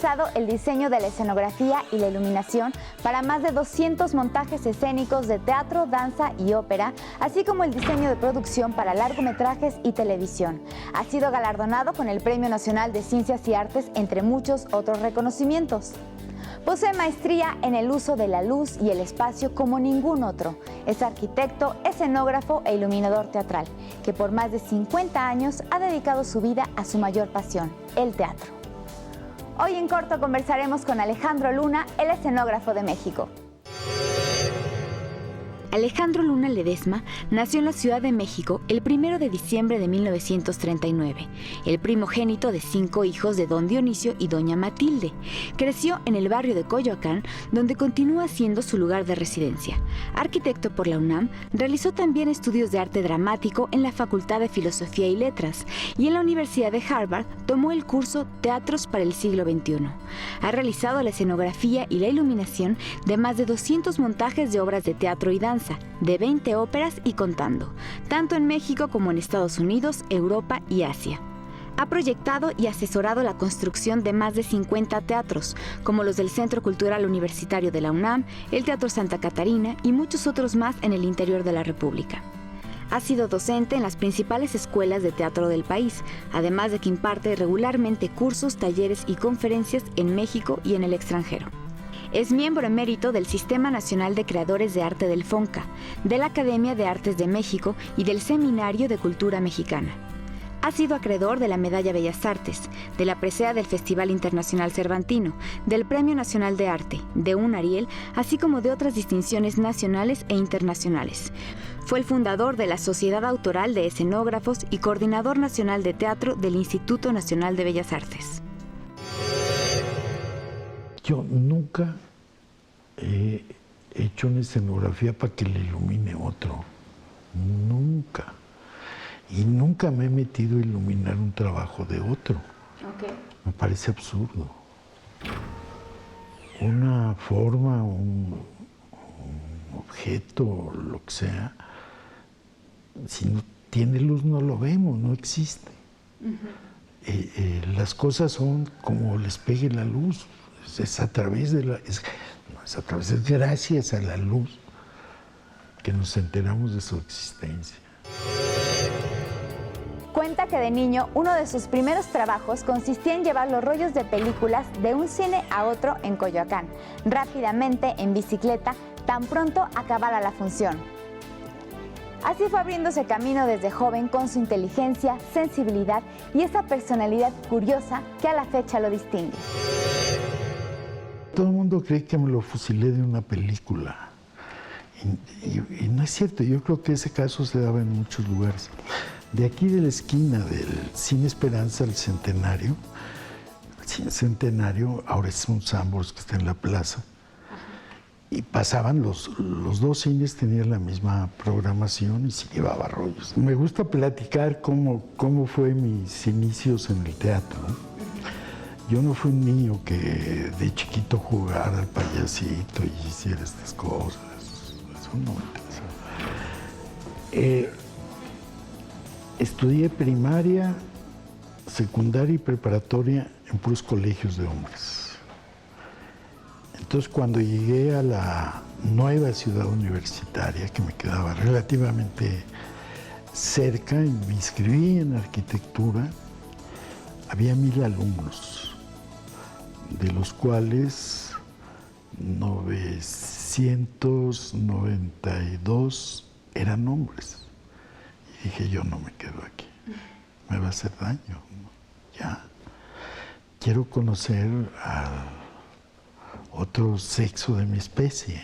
realizado el diseño de la escenografía y la iluminación para más de 200 montajes escénicos de teatro, danza y ópera, así como el diseño de producción para largometrajes y televisión. Ha sido galardonado con el Premio Nacional de Ciencias y Artes, entre muchos otros reconocimientos. Posee maestría en el uso de la luz y el espacio como ningún otro. Es arquitecto, escenógrafo e iluminador teatral, que por más de 50 años ha dedicado su vida a su mayor pasión, el teatro. Hoy en corto conversaremos con Alejandro Luna, el escenógrafo de México. Alejandro Luna Ledesma nació en la Ciudad de México el 1 de diciembre de 1939, el primogénito de 5 hijos de don Dionisio y doña Matilde. Creció en el barrio de Coyoacán, donde continúa siendo su lugar de residencia. Arquitecto por la UNAM, realizó también estudios de arte dramático en la Facultad de Filosofía y Letras, y en la Universidad de Harvard tomó el curso Teatros para el siglo XXI. Ha realizado la escenografía y la iluminación de más de 200 montajes de obras de teatro y danza, de 20 óperas y contando, tanto en México como en Estados Unidos, Europa y Asia. Ha proyectado y asesorado la construcción de más de 50 teatros, como los del Centro Cultural Universitario de la UNAM, el Teatro Santa Catarina y muchos otros más en el interior de la República. Ha sido docente en las principales escuelas de teatro del país, además de que imparte regularmente cursos, talleres y conferencias en México y en el extranjero. Es miembro emérito del Sistema Nacional de Creadores de Arte del FONCA, de la Academia de Artes de México y del Seminario de Cultura Mexicana. Ha sido acreedor de la Medalla Bellas Artes, de la presea del Festival Internacional Cervantino, del Premio Nacional de Arte, de un Ariel, así como de otras distinciones nacionales e internacionales. Fue el fundador de la Sociedad Autoral de Escenógrafos y coordinador nacional de teatro del Instituto Nacional de Bellas Artes. Yo nunca he hecho una escenografía para que le ilumine otro. Nunca. Y nunca me he metido a iluminar un trabajo de otro. Okay. Me parece absurdo. Una forma, un objeto, lo que sea, si no tiene luz no lo vemos, no existe. Las cosas son como les pegue la luz. Es a través de es gracias a la luz que nos enteramos de su existencia. Cuenta que de niño uno de sus primeros trabajos consistía en llevar los rollos de películas de un cine a otro en Coyoacán, rápidamente en bicicleta, tan pronto acabara la función. Así fue abriéndose camino desde joven con su inteligencia, sensibilidad y esa personalidad curiosa que a la fecha lo distingue. Todo el mundo cree que me lo fusilé de una película. Y no es cierto, yo creo que ese caso se daba en muchos lugares. De aquí de la esquina del Cine Esperanza al Centenario, el Cine Centenario, ahora es un Sanborns que está en la plaza, y pasaban los dos cines, tenían la misma programación y se llevaba rollos. Me gusta platicar cómo fue mis inicios en el teatro, ¿no? Yo no fui un niño que de chiquito jugara al payasito y hiciera estas cosas. Eso no me interesaba. Estudié primaria, secundaria y preparatoria en puros colegios de hombres. Entonces, cuando llegué a la nueva ciudad universitaria, que me quedaba relativamente cerca, y me inscribí en arquitectura, había 1000 alumnos, de los cuales 992 eran hombres. Y dije, yo no me quedo aquí, me va a hacer daño, ¿no? Ya, quiero conocer al otro sexo de mi especie.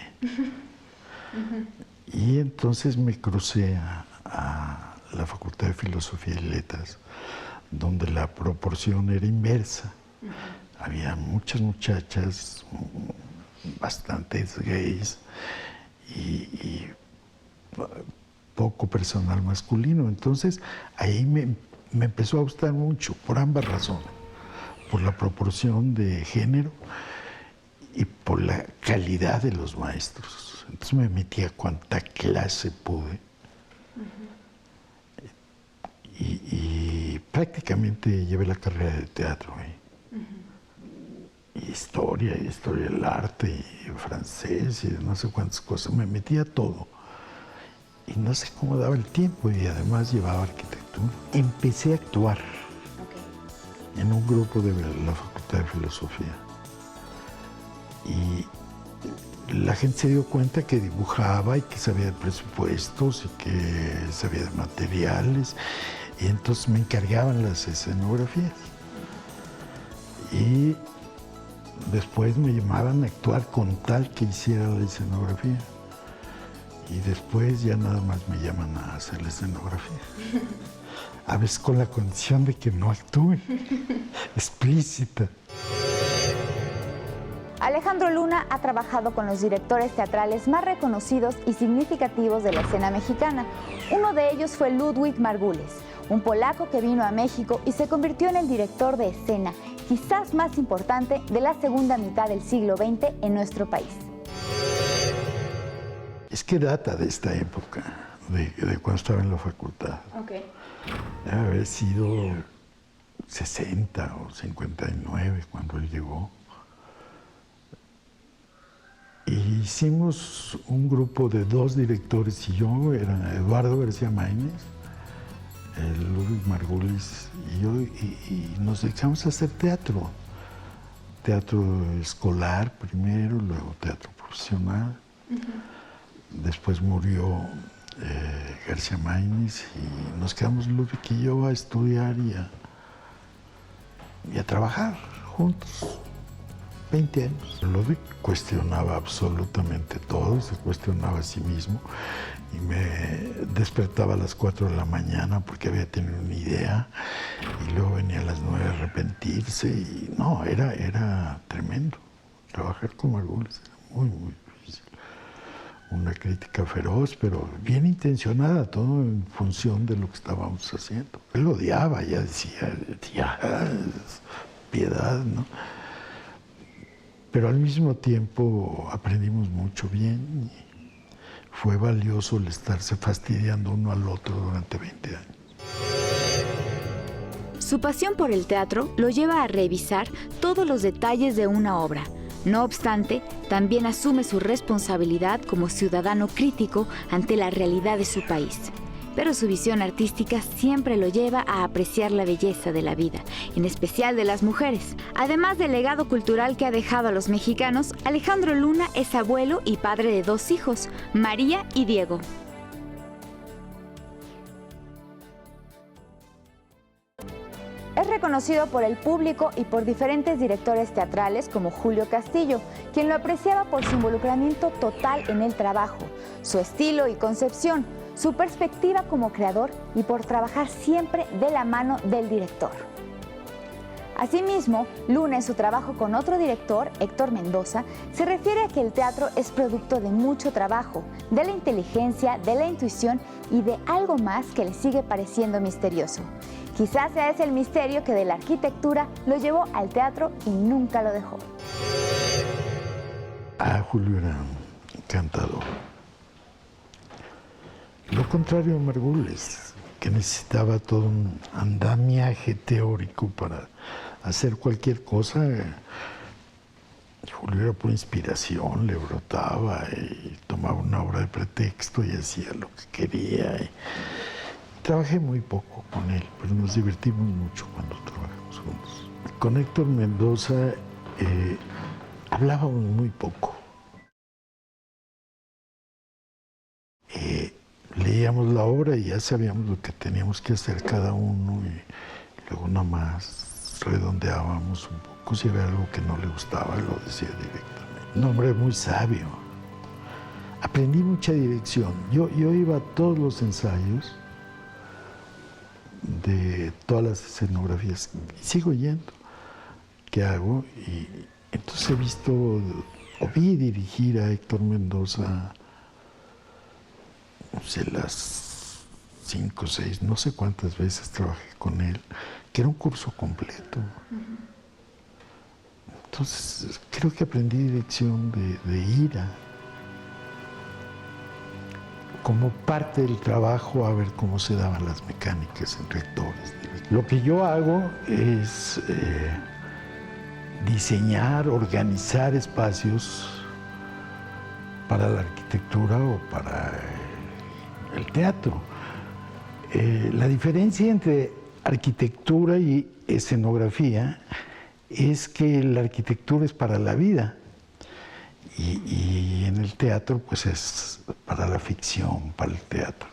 Y entonces me crucé a la Facultad de Filosofía y Letras, donde la proporción era inversa. Había muchas muchachas, bastantes gays y poco personal masculino. Entonces ahí me empezó a gustar mucho, por ambas razones, por la proporción de género y por la calidad de los maestros. Entonces me metí a cuanta clase pude. Y prácticamente llevé la carrera de teatro ahí. historia del arte, y francés, y de no sé cuántas cosas. Me metía a todo. Y no sé cómo daba el tiempo, y además llevaba arquitectura. Empecé a actuar en un grupo de la Facultad de Filosofía. Y la gente se dio cuenta que dibujaba y que sabía de presupuestos y que sabía de materiales, y entonces me encargaban las escenografías. Y después me llamaban a actuar con tal que hiciera la escenografía. Y después ya nada más me llaman a hacer la escenografía. A veces con la condición de que no actúe, explícita. Alejandro Luna ha trabajado con los directores teatrales más reconocidos y significativos de la escena mexicana. Uno de ellos fue Ludwig Margulis, un polaco que vino a México y se convirtió en el director de escena, quizás más importante de la segunda mitad del siglo XX en nuestro país. Es que data de esta época, de cuando estaba en la facultad. Okay. Debe haber sido 60 o 59 cuando él llegó. Y hicimos un grupo de 2 directores y yo, era Eduardo García Maínez, Ludwig Margulis y yo, y nos dedicamos a hacer teatro. Teatro escolar primero, luego teatro profesional. Después murió García Maínez y nos quedamos Ludwig y yo a estudiar y a trabajar juntos. 20 años. Ludwig cuestionaba absolutamente todo, se cuestionaba a sí mismo y me despertaba a las 4 de la mañana porque había tenido una idea y luego venía a las 9 a arrepentirse y no, era tremendo. Trabajar con Margulis era muy, muy difícil. Una crítica feroz, pero bien intencionada, todo en función de lo que estábamos haciendo. Él odiaba, ya decía, ya, piedad, ¿no? Pero al mismo tiempo aprendimos mucho bien y fue valioso el estarse fastidiando uno al otro durante 20 años. Su pasión por el teatro lo lleva a revisar todos los detalles de una obra. No obstante, también asume su responsabilidad como ciudadano crítico ante la realidad de su país. Pero su visión artística siempre lo lleva a apreciar la belleza de la vida, en especial de las mujeres. Además del legado cultural que ha dejado a los mexicanos, Alejandro Luna es abuelo y padre de 2 hijos, María y Diego. Es reconocido por el público y por diferentes directores teatrales como Julio Castillo, quien lo apreciaba por su involucramiento total en el trabajo, su estilo y concepción, su perspectiva como creador y por trabajar siempre de la mano del director. Asimismo, Luna en su trabajo con otro director, Héctor Mendoza, se refiere a que el teatro es producto de mucho trabajo, de la inteligencia, de la intuición y de algo más que le sigue pareciendo misterioso. Quizás sea ese el misterio que de la arquitectura lo llevó al teatro y nunca lo dejó. Julio era encantador. Lo contrario a Margulis, que necesitaba todo un andamiaje teórico para hacer cualquier cosa. Julio era por inspiración, le brotaba y tomaba una obra de pretexto y hacía lo que quería. Trabajé muy poco con él, pero nos divertimos mucho cuando trabajamos juntos. Con Héctor Mendoza hablábamos muy poco. Leíamos la obra y ya sabíamos lo que teníamos que hacer cada uno y luego nada más redondeábamos un poco. Si había algo que no le gustaba, lo decía directamente. Un hombre muy sabio. Aprendí mucha dirección. Yo iba a todos los ensayos de todas las escenografías y sigo yendo que hago y entonces he visto o vi dirigir a Héctor Mendoza, no sé, las 5 o 6, no sé cuántas veces trabajé con él, que era un curso completo. Entonces creo que aprendí dirección de ira como parte del trabajo, a ver cómo se daban las mecánicas entre actores. Lo que yo hago es diseñar, organizar espacios para la arquitectura o para el teatro. La diferencia entre arquitectura y escenografía es que la arquitectura es para la vida y en el teatro pues es para la ficción, para el teatro.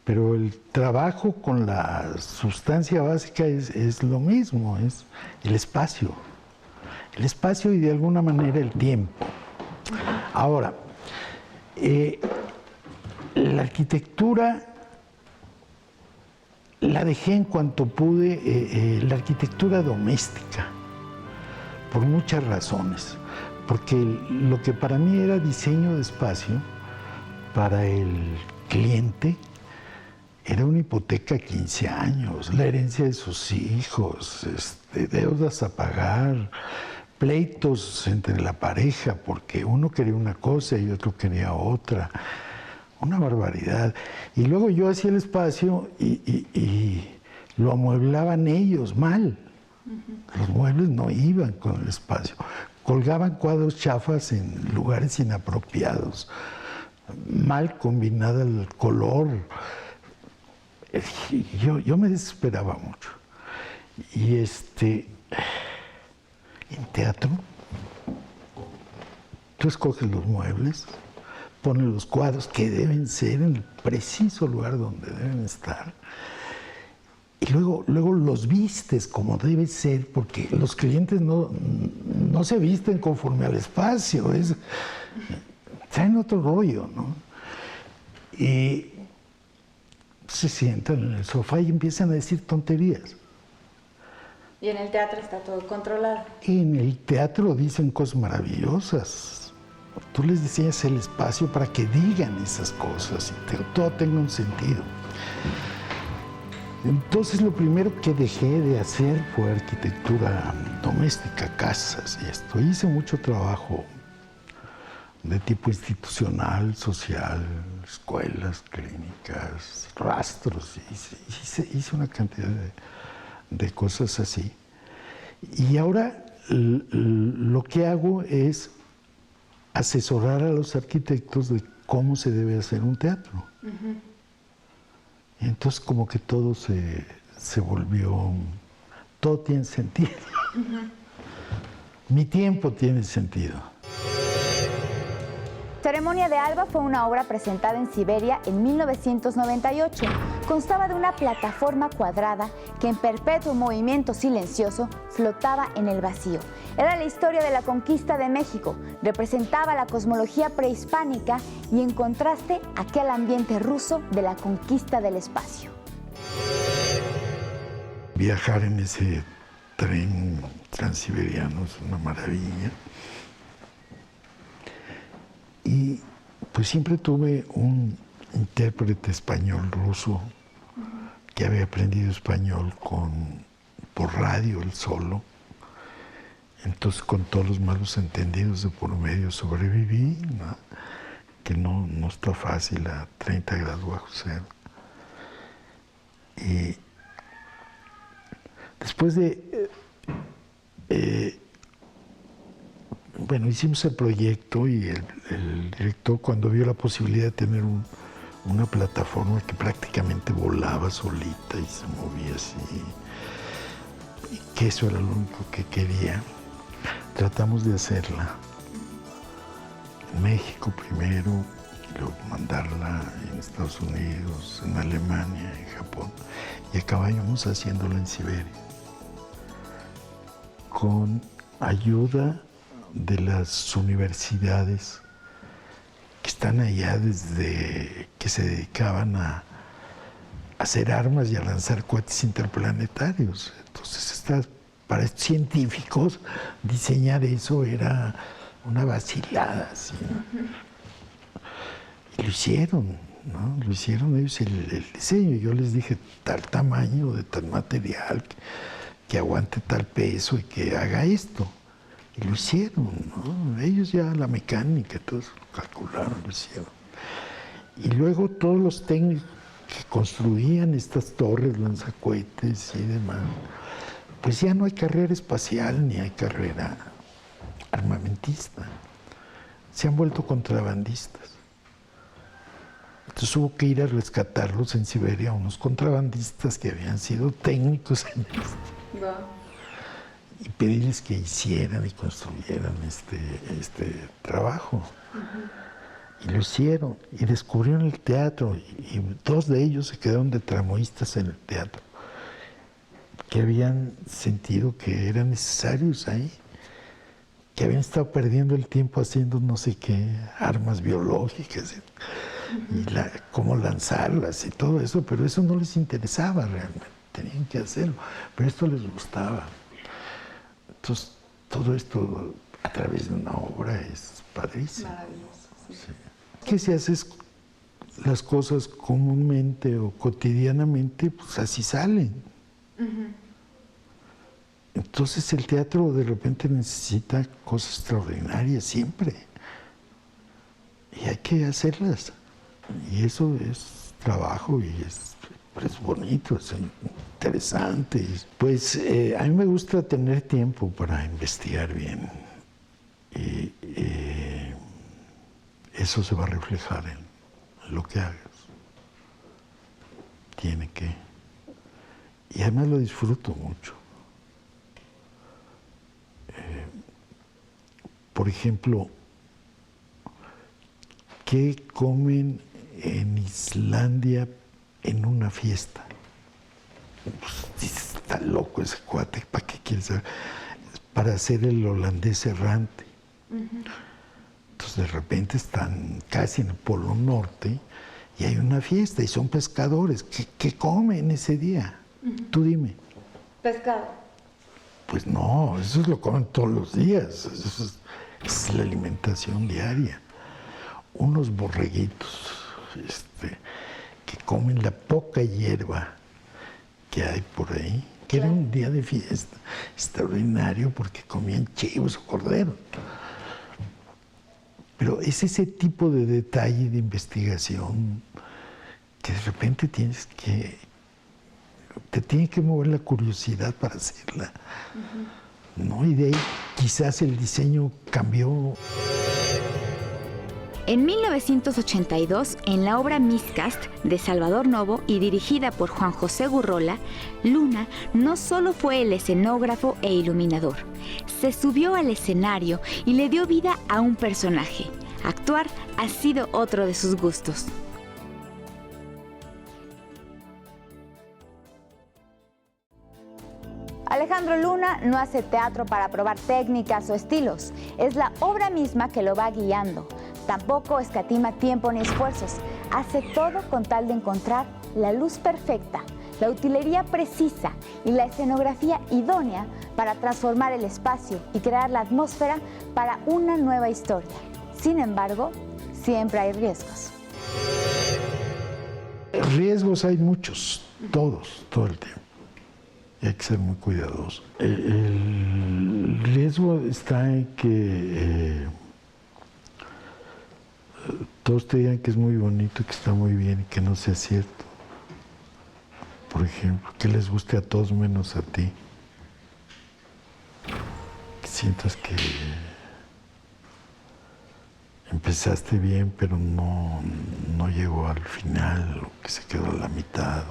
Pero el trabajo con la sustancia básica es lo mismo, es el espacio y de alguna manera el tiempo. Ahora, la arquitectura la dejé en cuanto pude, la arquitectura doméstica, por muchas razones. Porque lo que para mí era diseño de espacio, para el cliente, era una hipoteca a 15 años, la herencia de sus hijos, deudas a pagar, pleitos entre la pareja, porque uno quería una cosa y otro quería otra. Una barbaridad. Y luego yo hacía el espacio y lo amueblaban ellos mal. Los muebles no iban con el espacio. Colgaban cuadros chafas en lugares inapropiados. Mal combinado el color. Yo me desesperaba mucho. Y en teatro, tú escoges los muebles, pones los cuadros que deben ser en el preciso lugar donde deben estar, y luego los vistes como debe ser, porque los clientes no se visten conforme al espacio, traen otro rollo, ¿no? Y se sientan en el sofá y empiezan a decir tonterías. Y en el teatro está todo controlado. Y en el teatro dicen cosas maravillosas. Tú les diseñas el espacio para que digan esas cosas y que todo tenga un sentido. Entonces lo primero que dejé de hacer fue arquitectura doméstica, casas y esto. Hice mucho trabajo de tipo institucional, social, escuelas, clínicas, rastros. Hice una cantidad de cosas así. Y ahora lo que hago es asesorar a los arquitectos de cómo se debe hacer un teatro. Uh-huh. Y entonces como que todo se volvió, todo tiene sentido. Uh-huh. Mi tiempo tiene sentido. Ceremonia de Alba fue una obra presentada en Siberia en 1998. Constaba de una plataforma cuadrada que en perpetuo movimiento silencioso flotaba en el vacío. Era la historia de la conquista de México, representaba la cosmología prehispánica y en contraste aquel ambiente ruso de la conquista del espacio. Viajar en ese tren transiberiano es una maravilla. Y pues siempre tuve un intérprete español-ruso que había aprendido español por radio, él solo. Entonces con todos los malos entendidos de por medio sobreviví, ¿no? Que no está fácil a 30 grados bajo cero. Y después de... bueno, hicimos el proyecto y el director, cuando vio la posibilidad de tener una plataforma que prácticamente volaba solita y se movía así, y que eso era lo único que quería, tratamos de hacerla en México primero, y luego mandarla en Estados Unidos, en Alemania, en Japón, y acabamos haciéndola en Siberia, con ayuda de las universidades que están allá desde que se dedicaban a hacer armas y a lanzar cohetes interplanetarios. Entonces, para estos científicos, diseñar eso era una vacilada, ¿sí? Y lo hicieron, ¿no? Lo hicieron ellos el diseño. Yo les dije tal tamaño, de tal material, que aguante tal peso y que haga esto. Y lo hicieron, ¿no? Ellos ya la mecánica, todo eso lo calcularon, lo hicieron. Y luego todos los técnicos que construían estas torres, lanzacohetes y demás, pues ya no hay carrera espacial ni hay carrera armamentista. Se han vuelto contrabandistas. Entonces hubo que ir a rescatarlos en Siberia, unos contrabandistas que habían sido técnicos en esto. Wow. Y pedirles que hicieran y construyeran este trabajo. Y lo hicieron, y descubrieron el teatro, y dos de ellos se quedaron de tramoístas en el teatro, que habían sentido que eran necesarios ahí, que habían estado perdiendo el tiempo haciendo no sé qué, armas biológicas, y cómo lanzarlas y todo eso, pero eso no les interesaba realmente, tenían que hacerlo, pero esto les gustaba. Entonces, todo esto a través de una obra es padrísimo. Maravilloso, sí. Sí. Que si haces las cosas comúnmente o cotidianamente, pues así salen. Entonces el teatro de repente necesita cosas extraordinarias siempre. Y hay que hacerlas. Y eso es trabajo y es bonito, es interesante. Pues a mí me gusta tener tiempo para investigar bien. Y eso se va a reflejar en lo que hagas. Tiene que. Y además lo disfruto mucho. Por ejemplo, ¿qué comen en Islandia en una fiesta? Pues, está loco ese cuate, ¿para qué quieres saber? Para hacer el holandés errante. Entonces de repente están casi en el Polo Norte y hay una fiesta y son pescadores. ¿Qué comen ese día? Tú dime. Pescado. Pues no, eso lo comen todos los días. Eso es la alimentación diaria. Unos borreguitos que comen la poca hierba que hay por ahí, que era un día de fiesta extraordinario porque comían chivos o cordero. Pero es ese tipo de detalle de investigación que de repente te tiene que mover la curiosidad para hacerla. ¿No? Y de ahí quizás el diseño cambió. En 1982, en la obra Miscast de Salvador Novo y dirigida por Juan José Gurrola, Luna no solo fue el escenógrafo e iluminador, se subió al escenario y le dio vida a un personaje. Actuar ha sido otro de sus gustos. Alejandro Luna no hace teatro para probar técnicas o estilos, es la obra misma que lo va guiando. Tampoco escatima tiempo ni esfuerzos, hace todo con tal de encontrar la luz perfecta, la utilería precisa y la escenografía idónea para transformar el espacio y crear la atmósfera para una nueva historia. Sin embargo, siempre hay riesgos. Riesgos hay muchos, todos, todo el tiempo. Y hay que ser muy cuidadoso. El riesgo está en que todos te digan que es muy bonito, que está muy bien y que no sea cierto. Por ejemplo, que les guste a todos menos a ti. Que sientas que empezaste bien, pero no llegó al final, o que se quedó a la mitad.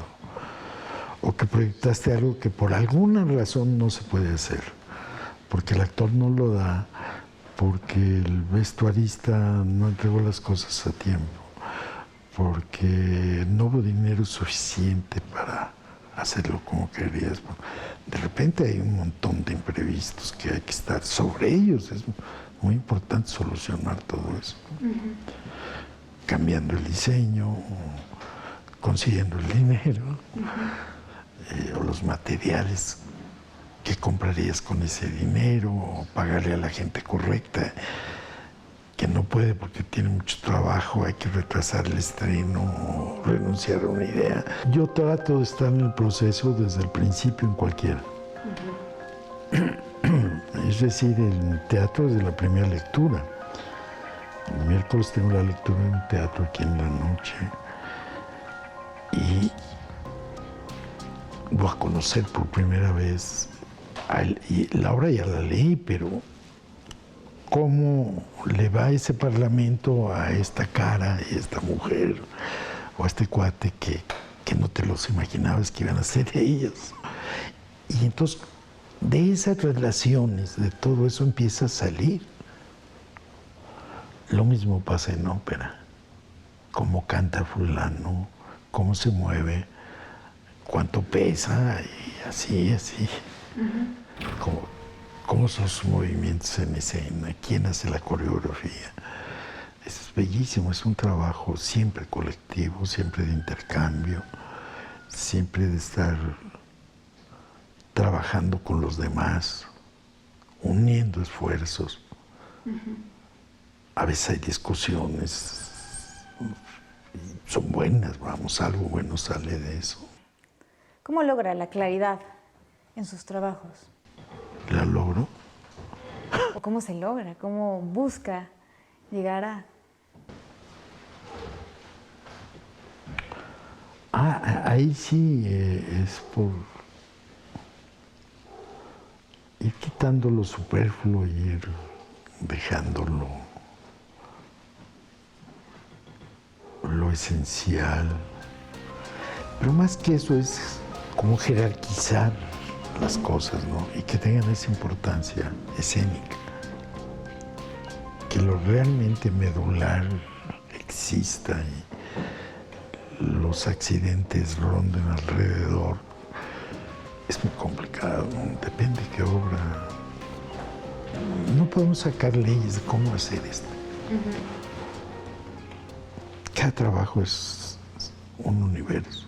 O que proyectaste algo que por alguna razón no se puede hacer, porque el actor no lo da, porque el vestuarista no entregó las cosas a tiempo, porque no hubo dinero suficiente para hacerlo como querías. De repente hay un montón de imprevistos que hay que estar sobre ellos. Es muy importante solucionar todo eso. Cambiando el diseño, consiguiendo el dinero. O los materiales que comprarías con ese dinero, o pagarle a la gente correcta, que no puede porque tiene mucho trabajo, hay que retrasar el estreno o renunciar a una idea. Yo trato de estar en el proceso desde el principio en cualquiera. Es decir, el teatro desde la primera lectura. El miércoles tengo la lectura en un teatro aquí en la noche y voy a conocer por primera vez Y la obra ya la leí, pero ¿cómo le va ese parlamento a esta cara y esta mujer o a este cuate que no te los imaginabas que iban a ser ellos? Y entonces, de esas relaciones, de todo eso empieza a salir. Lo mismo pasa en ópera. Cómo canta fulano, cómo se mueve, cuánto pesa y así, así. Cómo son sus movimientos en escena, quién hace la coreografía. Es bellísimo, es un trabajo siempre colectivo, siempre de intercambio, siempre de estar trabajando con los demás, uniendo esfuerzos. A veces hay discusiones, son buenas, vamos, algo bueno sale de eso. ¿Cómo logra la claridad en sus trabajos? ¿La logro? ¿O cómo se logra? ¿Cómo busca llegar a...? Ahí sí es por ir quitando lo superfluo y ir dejándolo lo esencial. Pero más que eso es como jerarquizar las cosas, ¿no? Y que tengan esa importancia escénica. Que lo realmente medular exista y los accidentes ronden alrededor. Es muy complicado, ¿no? Depende de qué obra. No podemos sacar leyes de cómo hacer esto. Cada trabajo es un universo.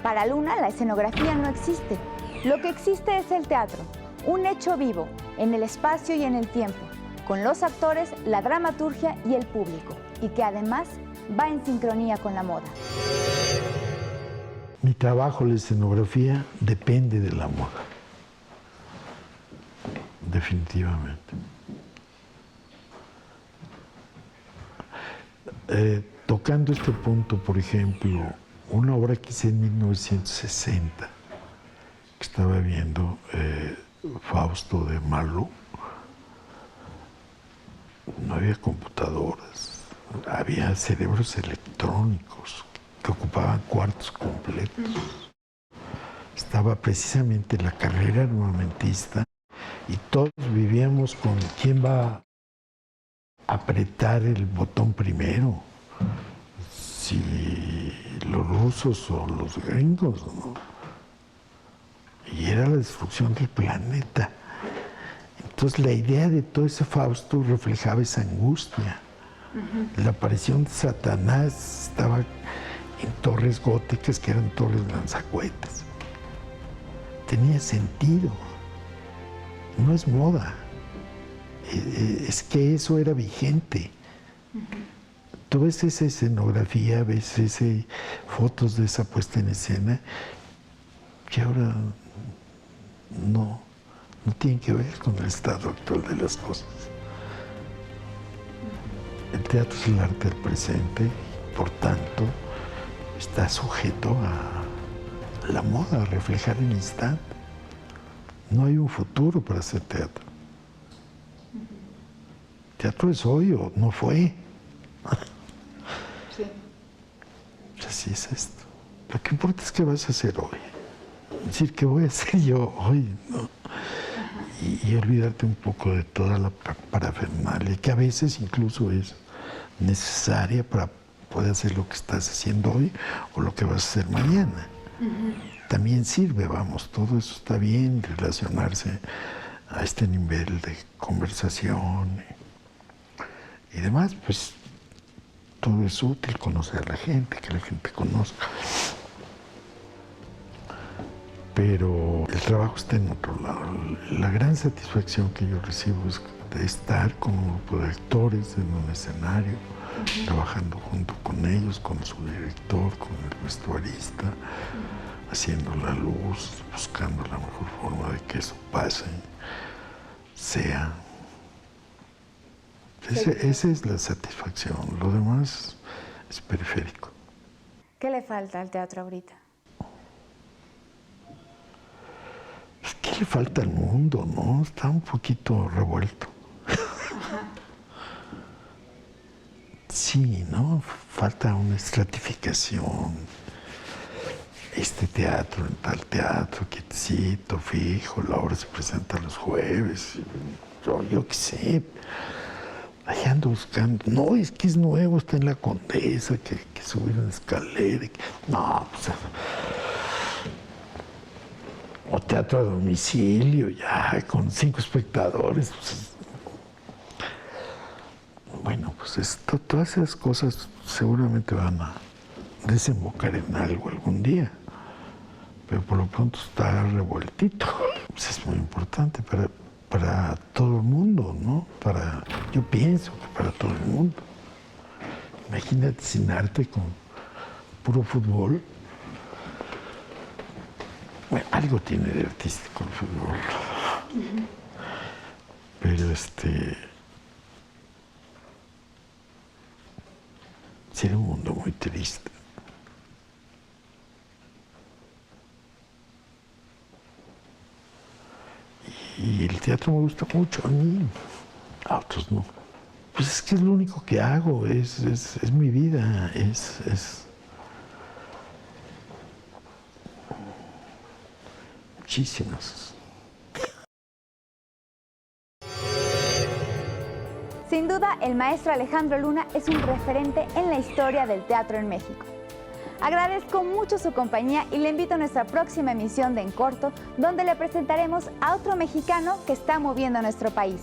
Para Luna, la escenografía no existe. Lo que existe es el teatro, un hecho vivo, en el espacio y en el tiempo, con los actores, la dramaturgia y el público, y que además va en sincronía con la moda. Mi trabajo, la escenografía, depende de la moda. Definitivamente. Tocando este punto, por ejemplo, una obra que hice en 1960, que estaba viendo, Fausto de Marlowe. No había computadoras, había cerebros electrónicos que ocupaban cuartos completos. Estaba precisamente la carrera armamentista y todos vivíamos con quién va a apretar el botón primero, si los rusos o los gringos, ¿no? Y era la destrucción del planeta. Entonces la idea de todo ese Fausto reflejaba esa angustia. La aparición de Satanás estaba en torres góticas que eran torres lanzacohetes. Tenía sentido. No es moda. Es que eso era vigente. Tú ves esa escenografía, ves fotos de esa puesta en escena que ahora no tienen que ver con el estado actual de las cosas. El teatro es el arte del presente, por tanto, está sujeto a la moda, a reflejar el instante. No hay un futuro para hacer teatro. Teatro es hoy o no fue. Sí. Así es esto. Lo que importa es qué vas a hacer hoy. Es decir, ¿qué voy a hacer yo hoy? ¿No? Y olvidarte un poco de toda la parafernalia, que a veces incluso es necesaria para poder hacer lo que estás haciendo hoy o lo que vas a hacer mañana. También sirve, vamos, todo eso está bien, relacionarse a este nivel de conversación y demás, pues todo es útil, conocer a la gente, que la gente conozca. Pero el trabajo está en otro lado. La gran satisfacción que yo recibo es de estar con un grupo de actores en un escenario, trabajando junto con ellos, con su director, con el vestuarista, haciendo la luz, buscando la mejor forma de que eso pase, sea. Esa es la satisfacción, lo demás es periférico. ¿Qué le falta al teatro ahorita? le falta al mundo, ¿no? Está un poquito revuelto. Sí, ¿no? Falta una estratificación. Este teatro, en tal teatro, quietecito, fijo, la obra se presenta los jueves. Yo qué sé. Ahí ando buscando. No, es que es nuevo, está en la Condesa, que subir una escalera. No, pues. O teatro a domicilio, ya, con 5 espectadores. Pues, bueno, pues todas esas cosas seguramente van a desembocar en algo algún día. Pero por lo pronto está revueltito. Pues es muy importante para todo el mundo, ¿no? Yo pienso que para todo el mundo. Imagínate sin arte, con puro fútbol. Bueno, algo tiene de artístico el fútbol. Pero sería un mundo muy triste. Y el teatro me gusta mucho a mí, a otros no. Pues es que es lo único que hago, es mi vida, muchísimas. Sin duda, el maestro Alejandro Luna es un referente en la historia del teatro en México. Agradezco mucho su compañía y le invito a nuestra próxima emisión de En Corto, donde le presentaremos a otro mexicano que está moviendo a nuestro país.